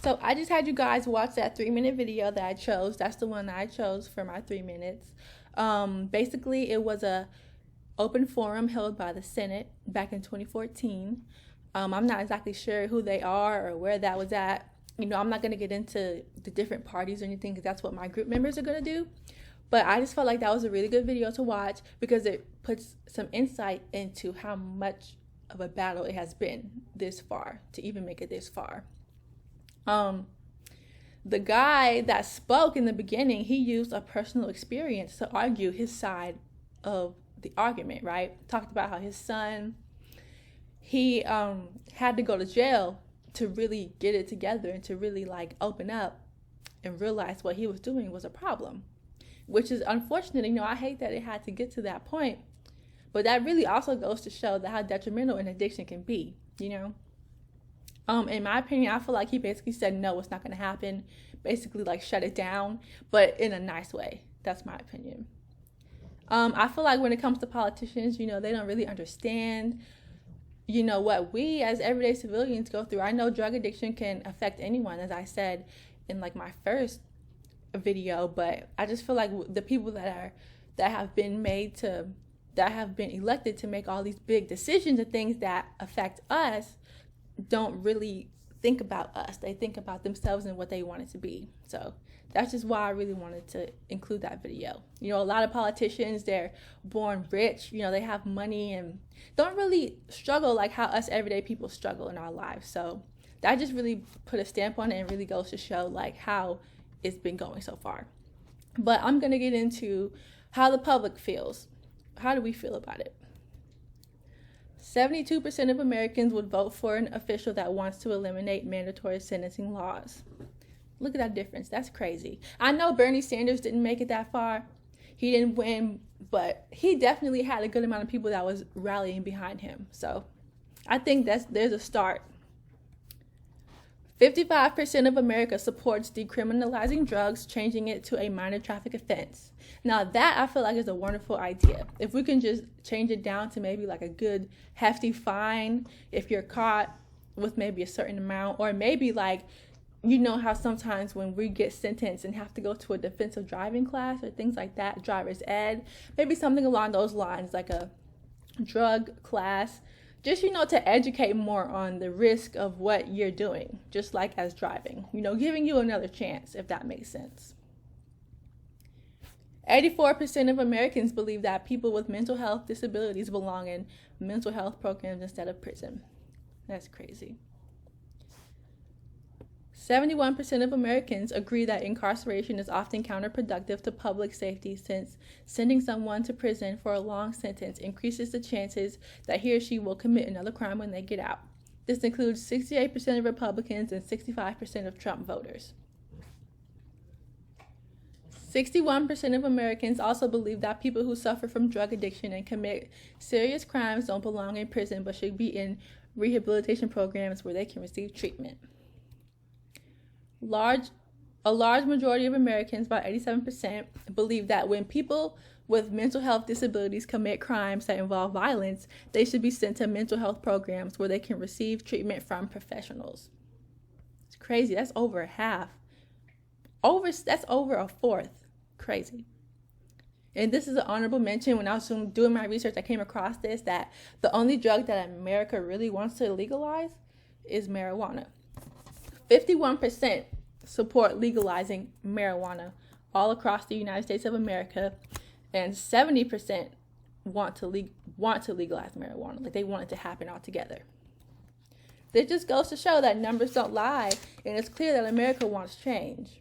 So I just had you guys watch that 3-minute video that I chose. That's the one that I chose for my 3 minutes. Basically, it was a open forum held by the Senate back in 2014. I'm not exactly sure who they are or where that was at. You know, I'm not going to get into the different parties or anything because that's what my group members are going to do. But I just felt like that was a really good video to watch because it puts some insight into how much of a battle it has been this far to even make it this far. The guy that spoke in the beginning, he used a personal experience to argue his side of the argument, right? Talked about how his son, he had to go to jail to really get it together and to really like open up and realize what he was doing was a problem, which is unfortunate. You know, I hate that it had to get to that point, but that really also goes to show that how detrimental an addiction can be, you know. In my opinion, I feel like he basically said, no, it's not going to happen. Basically, like, shut it down, but in a nice way. That's my opinion. I feel like when it comes to politicians, you know, they don't really understand, you know, what we as everyday civilians go through. I know drug addiction can affect anyone, as I said in, like, my first video, but I just feel like the people that have been elected to make all these big decisions and things that affect us don't really think about us. They think about themselves and what they want it to be. So that's just why I really wanted to include that video. You know, a lot of politicians, they're born rich, you know, they have money and don't really struggle like how us everyday people struggle in our lives. So that just really put a stamp on it and really goes to show like how it's been going so far. But I'm going to get into how the public feels. How do we feel about it? 72% of Americans would vote for an official that wants to eliminate mandatory sentencing laws. Look at that difference. That's crazy. I know Bernie Sanders didn't make it that far. He didn't win, but he definitely had a good amount of people that was rallying behind him. So I think there's a start. 55% of America supports decriminalizing drugs, changing it to a minor traffic offense. Now that I feel like is a wonderful idea. If we can just change it down to maybe like a good hefty fine if you're caught with maybe a certain amount, or maybe like, you know how sometimes when we get sentenced and have to go to a defensive driving class or things like that, driver's ed, maybe something along those lines, like a drug class, just, you know, to educate more on the risk of what you're doing, just like as driving, you know, giving you another chance, if that makes sense. 84% of Americans believe that people with mental health disabilities belong in mental health programs instead of prison. That's crazy. 71% of Americans agree that incarceration is often counterproductive to public safety, since sending someone to prison for a long sentence increases the chances that he or she will commit another crime when they get out. This includes 68% of Republicans and 65% of Trump voters. 61% of Americans also believe that people who suffer from drug addiction and commit serious crimes don't belong in prison but should be in rehabilitation programs where they can receive treatment. A large majority of Americans, about 87%, believe that when people with mental health disabilities commit crimes that involve violence, they should be sent to mental health programs where they can receive treatment from professionals. It's crazy. That's over half. That's over a fourth. Crazy. And this is an honorable mention. When I was doing my research, I came across this, that the only drug that America really wants to legalize is marijuana. 51% support legalizing marijuana all across the United States of America, and 70% want to legalize marijuana. Like, they want it to happen altogether. This just goes to show that numbers don't lie, and it's clear that America wants change.